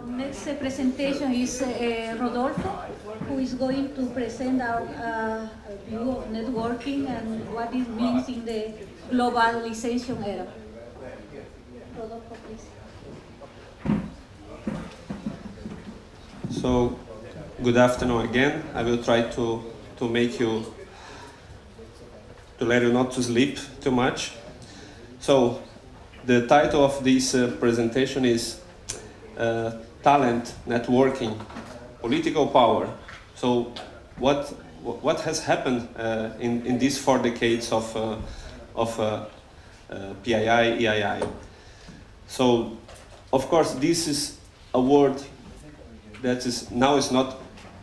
Next presentation is Rodolfo, who is going to present our view of networking and what it means in the globalization era. Rodolfo, please. So, good afternoon again. I will try to make you, to let you not to sleep too much. So, the title of this presentation is Talent, Networking, Political Power. So, what has happened in these 4 decades of PII, EII? So, of course, this is a word that is now is not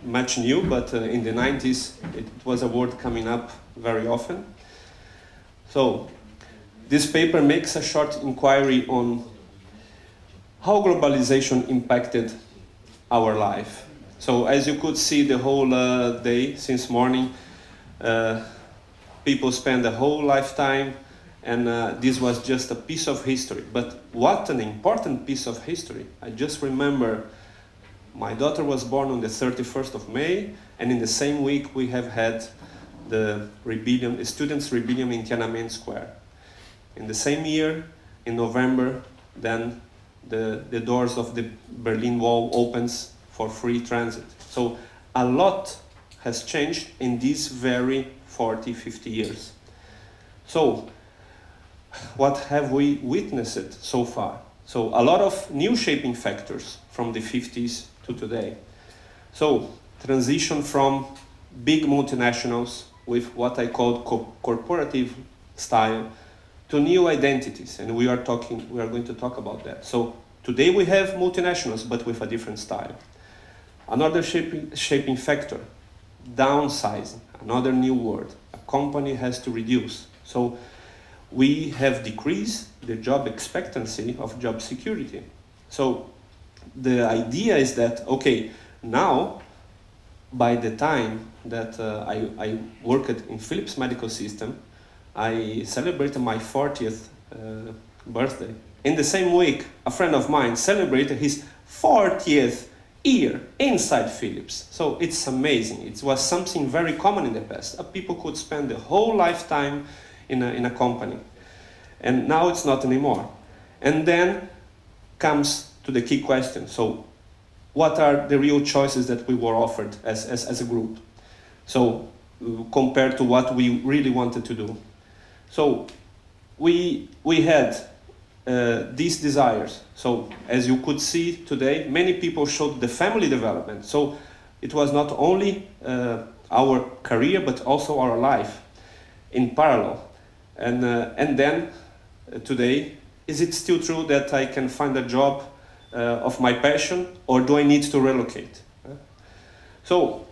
much new, but in the 90s it was a word coming up very often. So this paper makes a short inquiry on how globalization impacted our life. So as you could see the whole day since morning, people spend a whole lifetime, and this was just a piece of history. But what an important piece of history. I just remember my daughter was born on the 31st of May, and in the same week we have had the rebellion, the students' rebellion in Tiananmen Square. In the same year, in November, then the doors of the Berlin Wall opens for free transit. So a lot has changed in these very 40, 50 years. So what have we witnessed so far? So a lot of new shaping factors from the 50s to today. So transition from big multinationals with what I call corporative style to new identities, and we are going to talk about that. So today we have multinationals, but with a different style. Another shaping factor, downsizing, another new word. A company has to reduce. So we have decreased the job expectancy of job security. So the idea is that, okay, now, by the time that I worked in Philips Medical System, I celebrated my 40th birthday. In the same week, a friend of mine celebrated his 40th year inside Philips. So it's amazing. It was something very common in the past. People could spend the whole lifetime in a company. And now it's not anymore. And then comes to the key question. So what are the real choices that we were offered as a group? So compared to what we really wanted to do. So we had these desires. So as you could see today, many people showed the family development. So it was not only our career, but also our life in parallel. And then today, is it still true that I can find a job of my passion, or do I need to relocate? So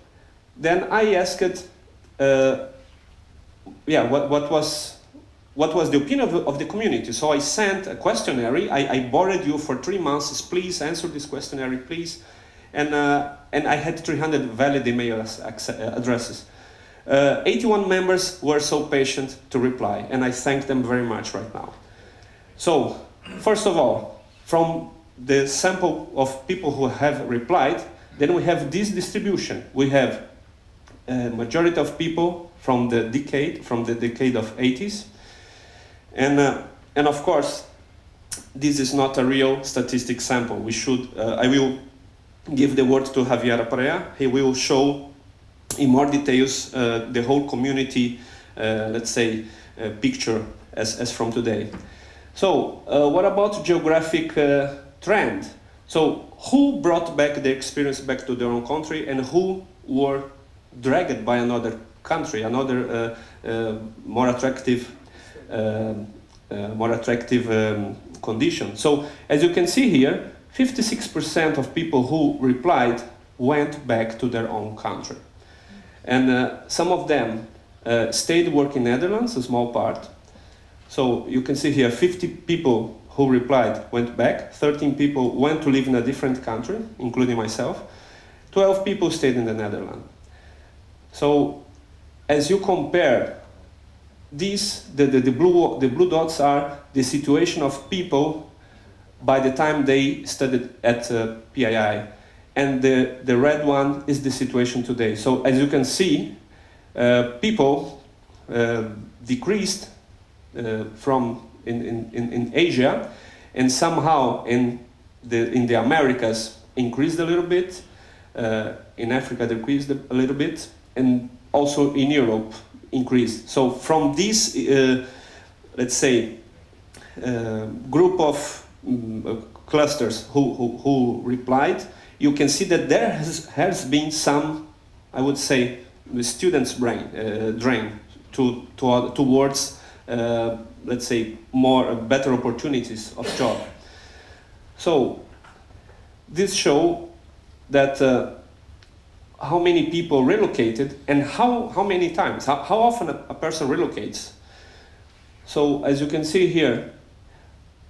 then I asked, what was the opinion of the community? So I sent a questionnaire. I borrowed you for 3 months. Please answer this questionnaire, please. And I had 300 valid email addresses. 81 members were so patient to reply, and I thank them very much right now. So, first of all, from the sample of people who have replied, then we have this distribution. We have a majority of people from the decade of 80s. And of course, this is not a real statistic sample. I will give the word to Javier Perea. He will show in more details the whole community, let's say, picture as from today. So, what about geographic trend? So, who brought back the experience back to their own country, and who were dragged by another country, another more attractive condition? So, as you can see here, 56% of people who replied went back to their own country. And some of them stayed working in Netherlands, a small part. So you can see here 50 people who replied went back, 13 people went to live in a different country, including myself, 12 people stayed in the Netherlands. So as you compare these, the blue dots are the situation of people by the time they studied at PII. And the red one is the situation today. So as you can see, people decreased from in Asia, and somehow in the Americas increased a little bit, in Africa decreased a little bit, and also in Europe increased. So from this, let's say, group of clusters who replied, you can see that there has been some, I would say, the students' drain towards, let's say, better opportunities of job. So this show that how many people relocated and how many times, how often a person relocates. So as you can see here,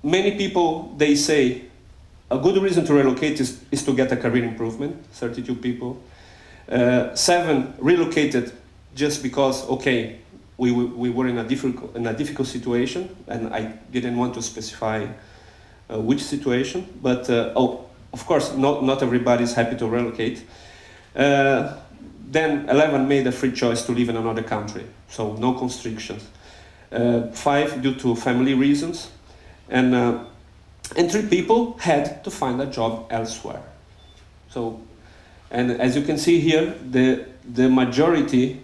many people, they say a good reason to relocate is to get a career improvement, 32 people. 7 relocated just because, okay, we were in a difficult situation, and I didn't want to specify which situation, but of course not everybody is happy to relocate. Then 11 made a free choice to live in another country, so no constrictions. 5 due to family reasons, and 3 people had to find a job elsewhere. So, and as you can see here, the majority,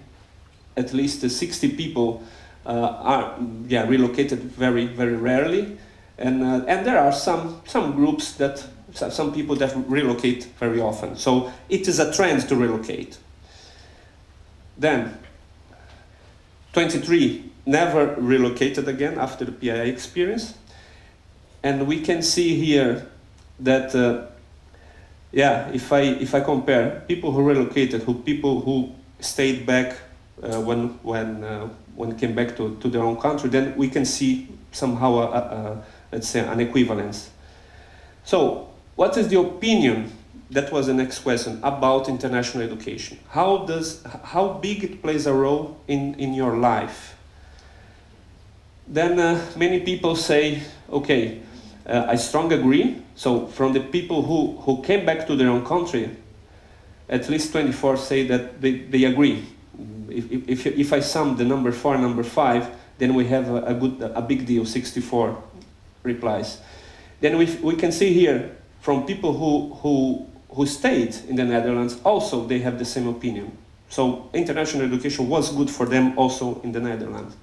at least 60 people, are relocated very rarely, and there are some groups that some people that relocate very often. So it is a trend to relocate. Then 23 never relocated again after the PII experience. And we can see here that, if I compare people who relocated, people who stayed back when came back to their own country, then we can see somehow let's say an equivalence. So, what is the opinion? That was the next question about international education. How big it plays a role in your life? Then many people say, okay. I strongly agree. So from the people who came back to their own country, at least 24 say that they agree. If I sum the number 4 and number 5, then we have a big deal, 64 replies. Then we can see here from people who stayed in the Netherlands, also they have the same opinion. So international education was good for them also in the Netherlands.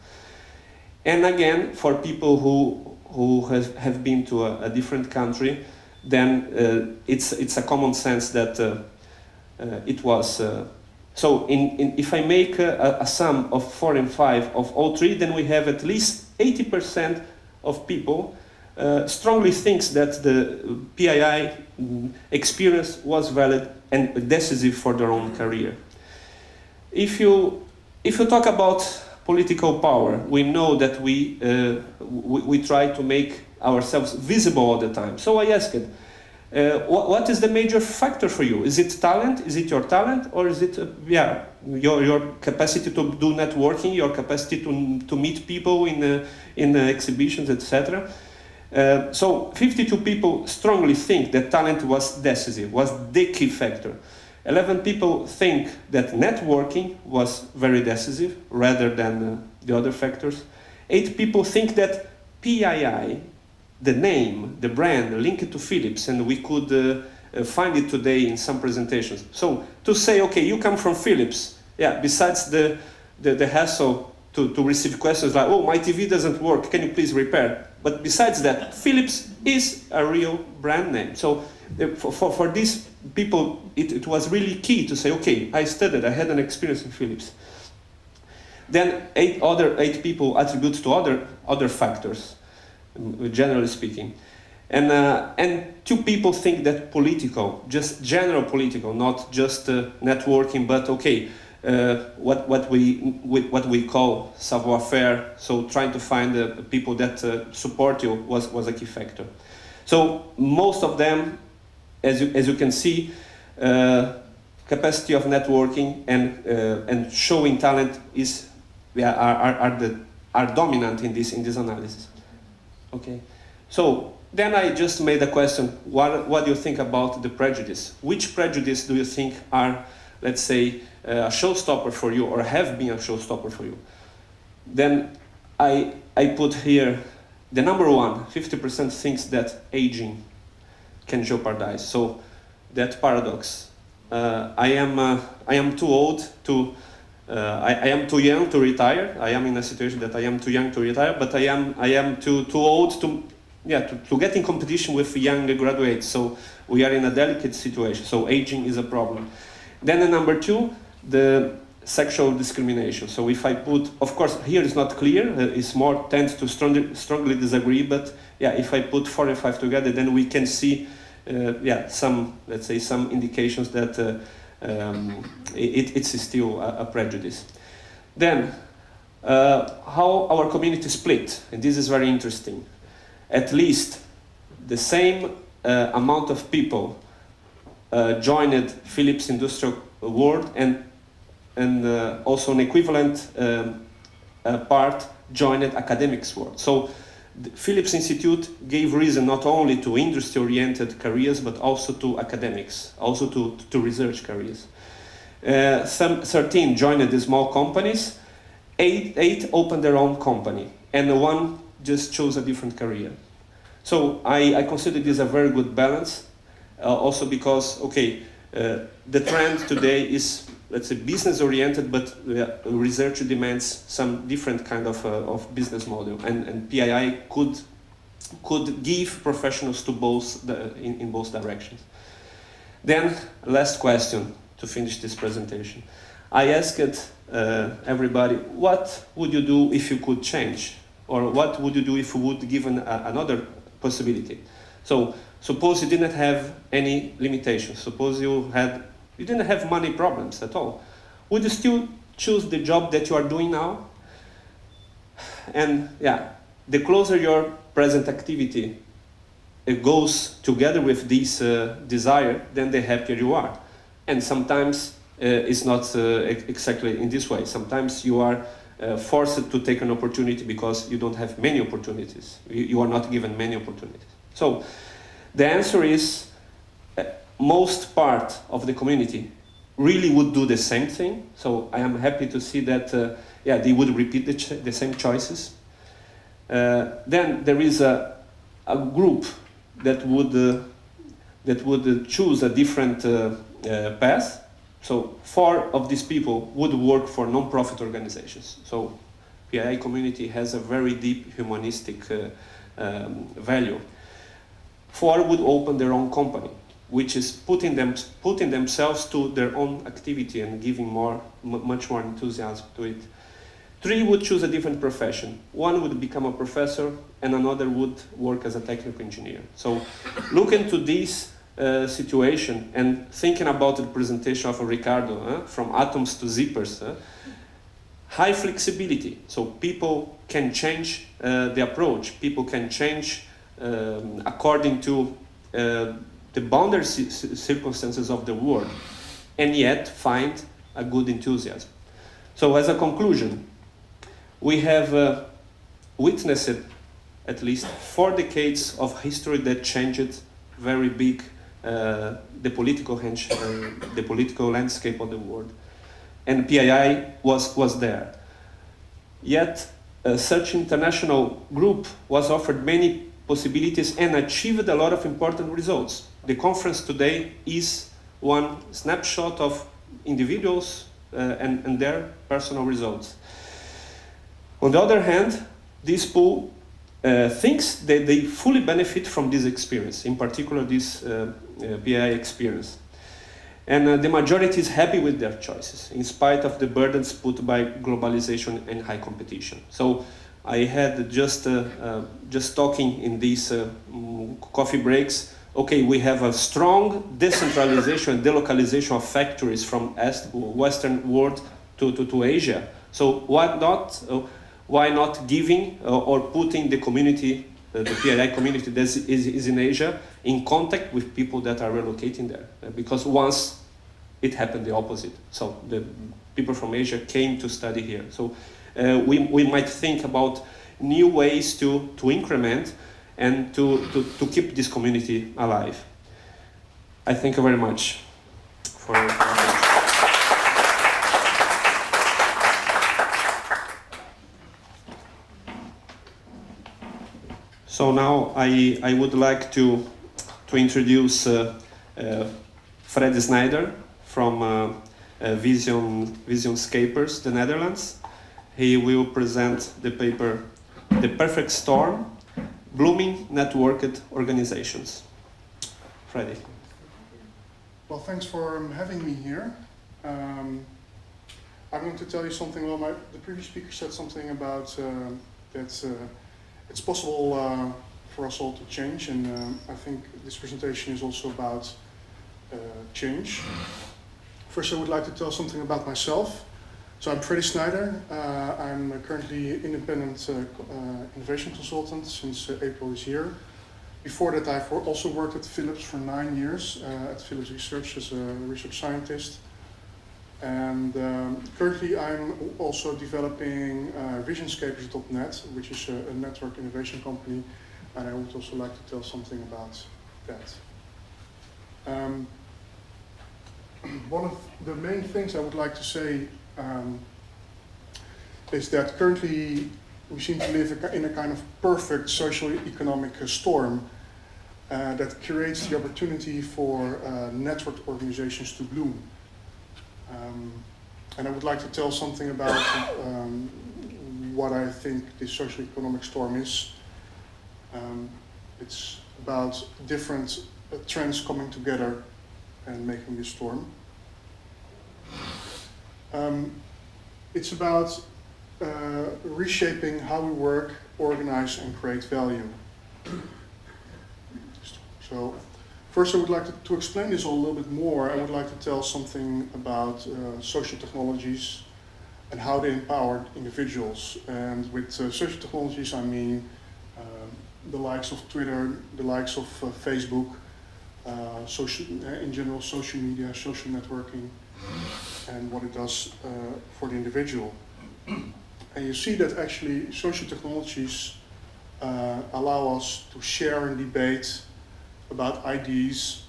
And again, for people who have been to a different country, then it's a common sense that it was. So if I make a sum of 4 and 5 of all 3, then we have at least 80% of people strongly thinks that the PII experience was valid and decisive for their own career. If you talk about political power, we know that we try to make ourselves visible all the time. So I asked, what is the major factor for you? Is it talent? Is it your talent, or is it your capacity to do networking, your capacity to meet people in exhibitions, etc. So 52 people strongly think that talent was decisive, was the key factor. 11 people think that networking was very decisive rather than the other factors. 8 people think that PII, the name, the brand, linked to Philips, and we could find it today in some presentations. So to say, okay, you come from Philips, besides the hassle to receive questions like, oh, my TV doesn't work, can you please repair? But besides that, Philips is a real brand name. So for these people, it was really key to say, okay, I studied, I had an experience in Philips. Then 8 people attribute to other factors, generally speaking. And 2 people think that political, just general political, not just networking, but okay, what we call savoir-faire, so trying to find people that support you was a key factor. So most of them, as you can see, capacity of networking and showing talent are dominant in this analysis. Okay, so then I just made a question, what do you think about the prejudice? Which prejudice do you think are, let's say, a showstopper for you or have been a showstopper for you? Then I put here the number one, 50% thinks that aging can jeopardize. So that paradox. I am too old to, I am too young to retire. I am in a situation that I am too young to retire, but I am too old to get in competition with younger graduates. So we are in a delicate situation. So aging is a problem. Then the number two, the sexual discrimination. So if I put, of course, here it's not clear. It's more tend to strongly disagree. But yeah, if I put 4 and 5 together, then we can see, some, let's say, some indications that it's still a prejudice. Then how our community split, and this is very interesting. At least the same amount of people joined Philips Industrial World, and also an equivalent part joined academics world. So the Philips Institute gave reason not only to industry-oriented careers, but also to academics, also to research careers. 13 joined the small companies, 8 opened their own company, and 1 just chose a different career. So I consider this a very good balance, also because, okay, the trend today is, let's say, business-oriented, but research demands some different kind of business model, and PII could give professionals to both in both directions. Then, last question to finish this presentation. I asked everybody, what would you do if you could change? Or what would you do if you would given another possibility? So suppose you didn't have any limitations. Suppose you didn't have money problems at all. Would you still choose the job that you are doing now? And yeah, the closer your present activity goes together with this desire, then the happier you are. And sometimes it's not exactly in this way. Sometimes you are forced to take an opportunity because you don't have many opportunities. You are not given many opportunities. So the answer is most part of the community really would do the same thing. So I am happy to see that they would repeat the same choices. Then there is a group that would choose a different path. So 4 of these people would work for non-profit organizations. So PII community has a very deep humanistic value. 4 would open their own company, which is putting themselves to their own activity and giving much more enthusiasm to it. 3 would choose a different profession. 1 would become a professor, and another would work as a technical engineer. So look into this situation and thinking about the presentation of Ricardo, from atoms to zippers, high flexibility. So people can change the approach. People can change according to the boundary circumstances of the world, and yet find a good enthusiasm. So as a conclusion, we have witnessed at least 4 decades of history that changed very big the political landscape of the world, and PII was there. Yet such international group was offered many possibilities and achieved a lot of important results. The conference today is one snapshot of individuals and their personal results. On the other hand, this pool thinks that they fully benefit from this experience, in particular this PII experience. And the majority is happy with their choices, in spite of the burdens put by globalization and high competition. So I had just talking in these coffee breaks, okay, we have a strong decentralization and delocalization of factories from Western world to Asia. So why not giving or putting the community, the PII community that is in Asia, in contact with people that are relocating there? Because once it happened the opposite. So the people from Asia came to study here. So we might think about new ways to increment, and to keep this community alive. I thank you very much for your attention. So now I would like to introduce Fred Snyder from Visionscapers, the Netherlands. He will present the paper, The Perfect Storm, Blooming Networked Organizations. Freddy. Well, thanks for having me here. I'm going to tell you something. Well, the previous speaker said something about that it's possible for us all to change, and I think this presentation is also about change. First, I would like to tell something about myself. So I'm Freddy Snyder. I'm currently independent innovation consultant since April this year. Before that, I've also worked at Philips for 9 years at Philips Research as a research scientist. And currently, I'm also developing Visionscapers.net, which is a network innovation company, and I would also like to tell something about that. One of the main things I would like to say is that currently we seem to live in a kind of perfect socio-economic storm that creates the opportunity for networked organizations to bloom. And I would like to tell something about what I think this socio-economic storm is. It's about different trends coming together and making this storm. It's about reshaping how we work, organize, and create value. So, first I would like to explain this all a little bit more. I would like to tell something about social technologies and how they empower individuals. And with social technologies, I mean the likes of Twitter, the likes of Facebook, in general, social media, social networking, and what it does for the individual. And you see that actually social technologies allow us to share and debate about ideas,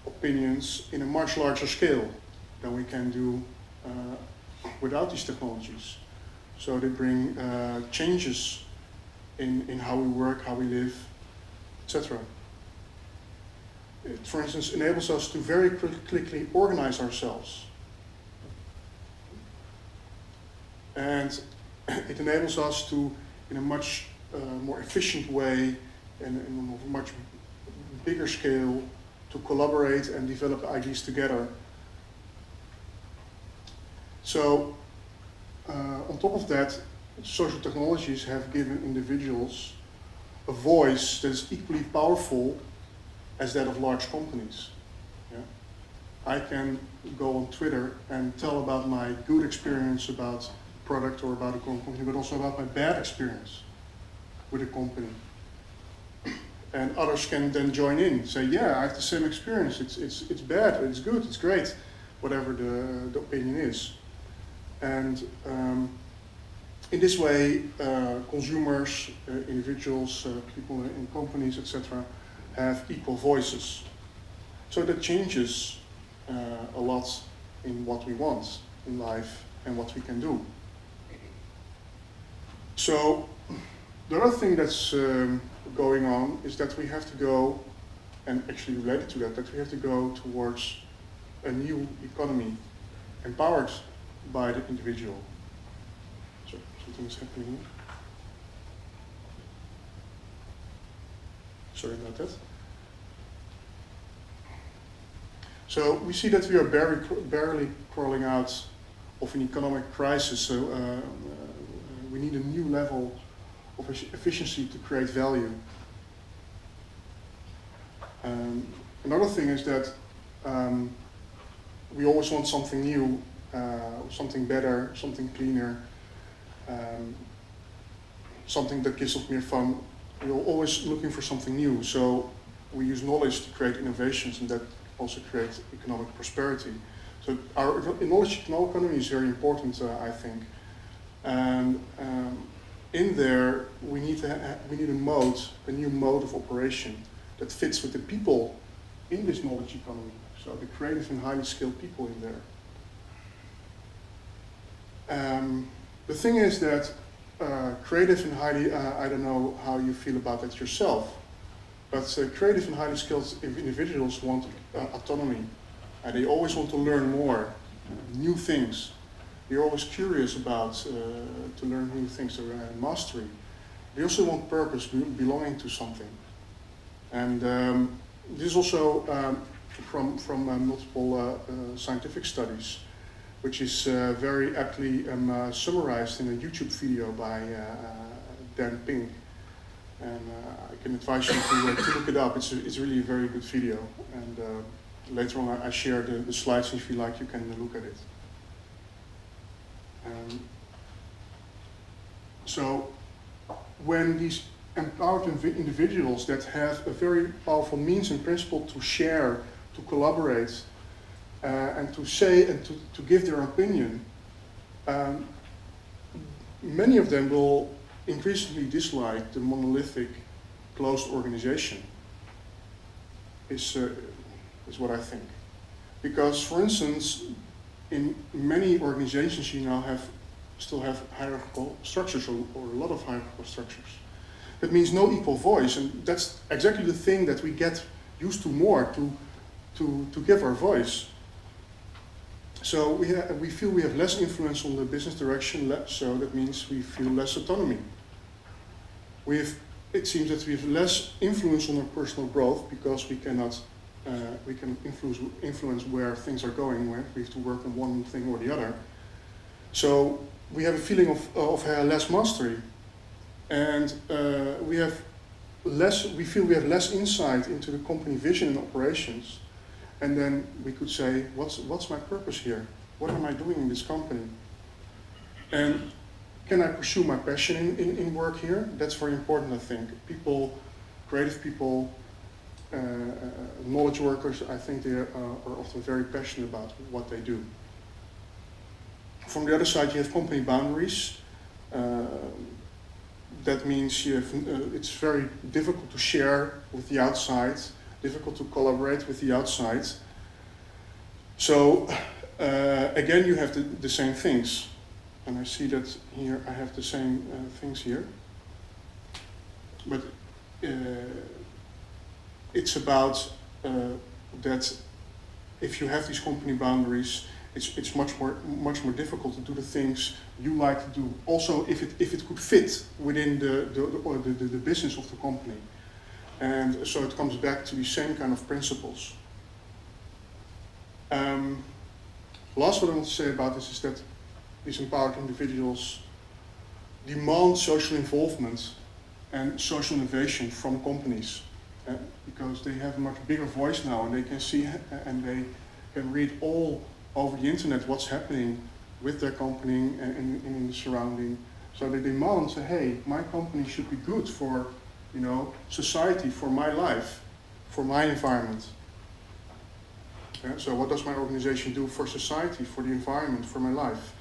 opinions in a much larger scale than we can do without these technologies. So they bring changes in how we work, how we live, etc. It, for instance, enables us to very quickly organize ourselves. And it enables us to, in a much more efficient way and in a much bigger scale, to collaborate and develop ideas together. So, on top of that, social technologies have given individuals a voice that is equally powerful as that of large companies. Yeah? I can go on Twitter and tell about my good experience about a product or about a company, but also about my bad experience with a company. And others can then join in, say, yeah, I have the same experience, it's bad, it's good, it's great, whatever the opinion is. And in this way, consumers, individuals, people in companies, etc., have equal voices. So that changes a lot in what we want in life and what we can do. So the other thing that's going on is that we have to go, and actually related to that, that we have to go towards a new economy empowered by the individual. So something is happening here. Sorry about that. So we see that we are barely crawling out of an economic crisis, so we need a new level of efficiency to create value. Another thing is that we always want something new, something better, something cleaner, something that gives us more fun. We're always looking for something new, so we use knowledge to create innovations, and that also creates economic prosperity. So our knowledge economy is very important, I think. And in there we need a new mode of operation that fits with the people in this knowledge economy. So the creative and highly skilled people in there. The thing is that creative and highly, I don't know how you feel about that yourself, but creative and highly skilled individuals want autonomy. And they always want to learn more, new things. They're always curious about to learn new things, mastery. They also want purpose, belonging to something. And this is also from multiple scientific studies, which is very aptly summarized in a YouTube video by Dan Pink. And I can advise you to look it up. It's really a very good video. And later on I share the slides. If you like, you can look at it. So when these empowered individuals that have a very powerful means and principle to share, to collaborate, and to say and to give their opinion, many of them will increasingly dislike the monolithic, closed organization, is what I think. Because, for instance, in many organizations you now still have hierarchical structures, or a lot of hierarchical structures. That means no equal voice, and that's exactly the thing that we get used to more, to give our voice. So we feel we have less influence on the business direction, so that means we feel less autonomy. It seems that we have less influence on our personal growth because we can influence where things are going, where we have to work on one thing or the other. So we have a feeling of less mastery, and we feel we have less insight into the company vision and operations. And then we could say, what's my purpose here? What am I doing in this company? And can I pursue my passion in work here? That's very important, I think. People, creative people, knowledge workers, I think they are often very passionate about what they do. From the other side, you have company boundaries. That means it's very difficult to share with the outside, difficult to collaborate with the outside. So again, you have the same things. And I see that here I have the same things here. But it's about that if you have these company boundaries, it's much more difficult to do the things you like to do. Also, if it could fit within the business of the company. And so it comes back to the same kind of principles. Last what I want to say about this is that these empowered individuals demand social involvement and social innovation from companies, because they have a much bigger voice now, and they can see and they can read all over the internet what's happening with their company and in the surrounding. So they demand, say, hey, my company should be good for, society, for my life, for my environment. So what does my organization do for society, for the environment, for my life?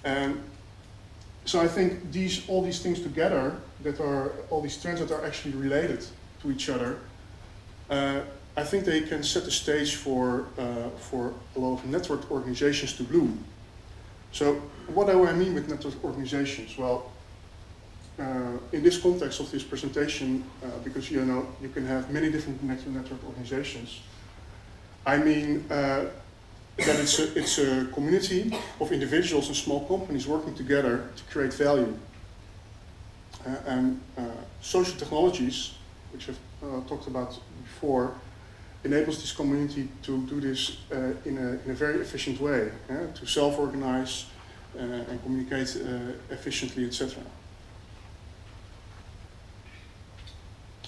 And so I think all these things together, all these trends that are actually related to each other, I think they can set the stage for a lot of networked organizations to bloom. So what do I mean with networked organizations? Well, in this context of this presentation, because you can have many different network organizations, I mean that it's a community of individuals and small companies working together to create value. And social technologies, which I've talked about before, enables this community to do this in a very efficient way, to self-organize and communicate efficiently, etc.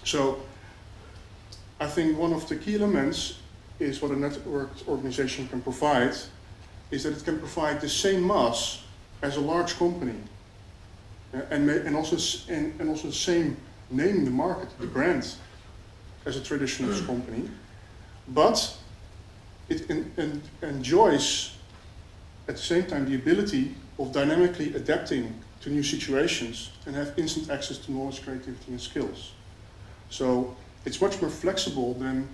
So I think one of the key elements is what a networked organization can provide, is that it can provide the same mass as a large company, and also the same name in the market, the brand, as a traditional company, but it enjoys at the same time the ability of dynamically adapting to new situations and have instant access to knowledge, creativity, and skills. So it's much more flexible than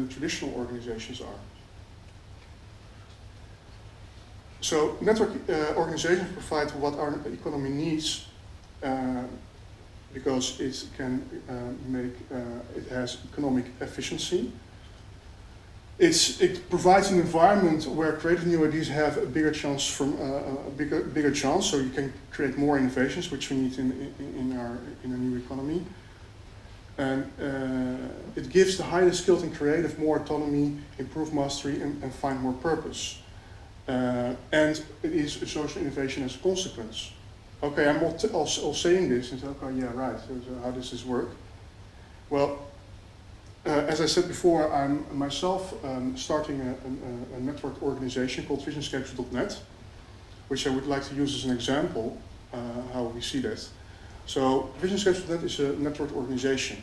traditional organizations are. So network organizations provide what our economy needs because it can it has economic efficiency. It provides an environment where creative new ideas have a bigger chance bigger chance, so you can create more innovations, which we need in a new economy. And it gives the highly skilled and creative more autonomy, improve mastery, and find more purpose. And it is a social innovation as a consequence. Okay, I'm all saying this and say, okay, yeah, right. So how does this work? Well, as I said before, I'm myself starting a network organization called visionscapes.net, which I would like to use as an example how we see that. So visionscapes.net is a networked organization.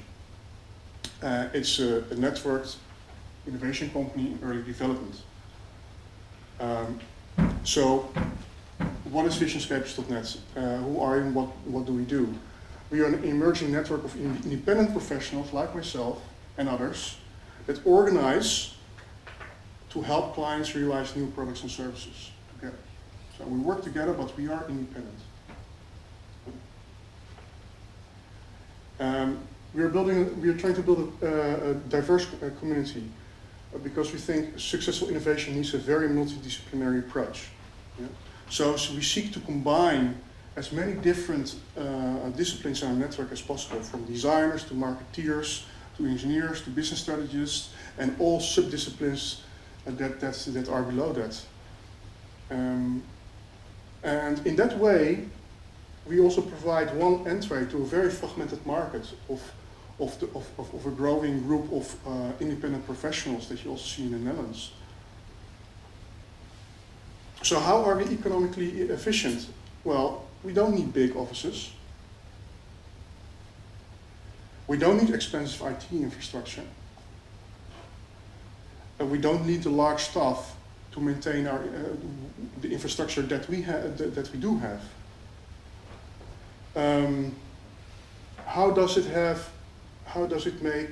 It's a networked innovation company in early development. So what is visionscapes.net? Who are you and what do we do? We are an emerging network of independent professionals like myself and others that organize to help clients realize new products and services together. So we work together, but we are independent. We are trying to build a diverse community because we think successful innovation needs a very multidisciplinary approach. Yeah? So we seek to combine as many different disciplines in our network as possible, from designers to marketeers, to engineers, to business strategists, and all sub-disciplines that are below that. And in that way, we also provide one entry to a very fragmented market of a growing group of independent professionals that you also see in the Netherlands. So how are we economically efficient? Well, we don't need big offices. We don't need expensive IT infrastructure. And we don't need the large staff to maintain the infrastructure that we do have. How does it make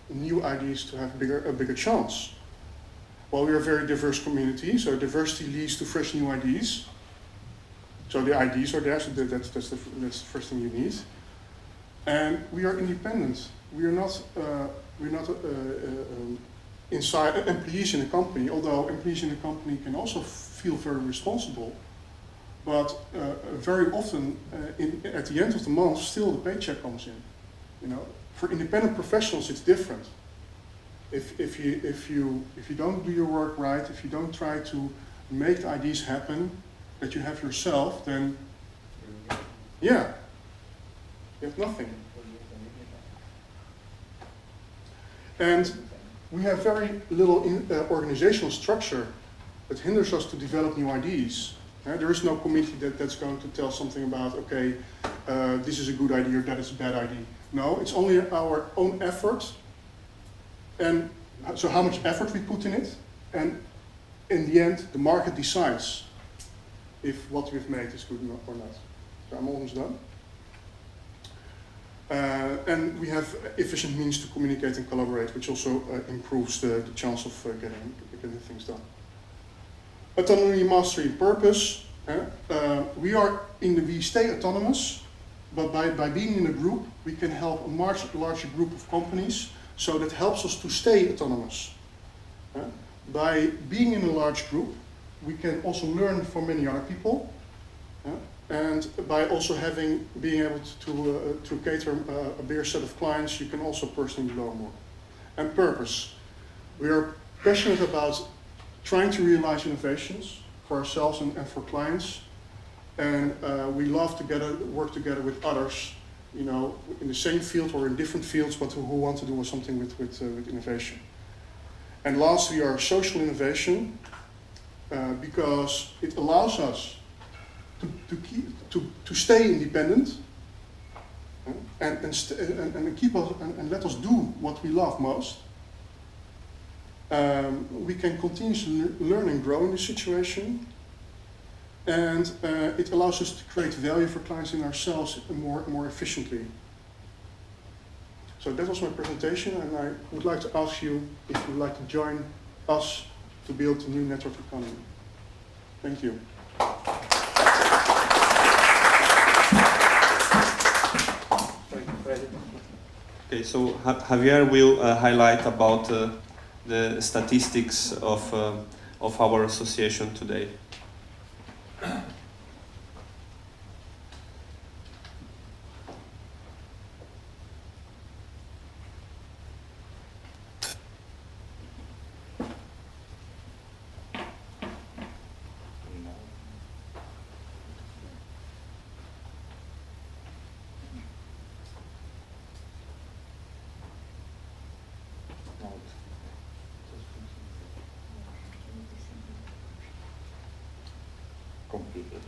new ideas to have a bigger chance? Well, we are a very diverse community, so diversity leads to fresh new ideas. So the ideas are there, so that's the first thing you need. And we are independent. We are not inside employees in a company, although employees in a company can also feel very responsible. But very often, at the end of the month, still the paycheck comes in. You know, for independent professionals, it's different. If you don't do your work right, if you don't try to make the ideas happen that you have yourself, then yeah, you have nothing. And we have very little organizational structure that hinders us to develop new ideas. There is no committee that's going to tell something about, okay, this is a good idea, or that is a bad idea. No, it's only our own effort, and so how much effort we put in it, and in the end, the market decides if what we've made is good or not. So I'm almost done. And we have efficient means to communicate and collaborate, which also improves the chance of getting things done. Autonomy, mastery, and purpose. We stay autonomous, but by being in a group, we can help a much larger group of companies, so that helps us to stay autonomous. By being in a large group, we can also learn from many other people, and by also being able to cater a bigger set of clients, you can also personally learn more. And purpose. We are passionate about trying to realize innovations for ourselves and for clients, and we love to work together with others, you know, in the same field or in different fields, but who want to do something with innovation. And last, we are social innovation because it allows us to stay independent and keep us and let us do what we love most. We can continuously learn and grow in this situation. and it allows us to create value for clients and ourselves more efficiently. So that was my presentation, and I would like to ask you if you would like to join us to build a new network economy. Thank you. Okay, so Javier will highlight about the statistics of our association today. Computer.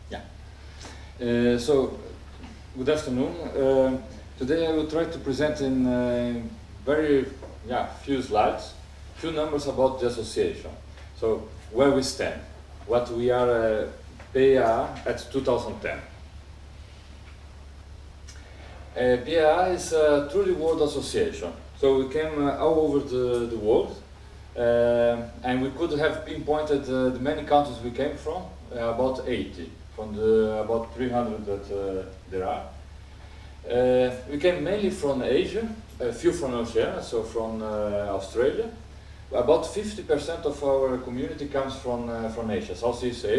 Yeah. So, good afternoon. Today I will try to present in very few slides, few numbers about the association. So, where we stand, what we are PEIAA at 2010. PII is a truly world association, so we came all over the world, and we could have pinpointed the many countries we came from, about 80, from the about 300 that there are. We came mainly from Asia, a few from Oceania, so from Australia. About 50% of our community comes from Asia, Southeast Asia.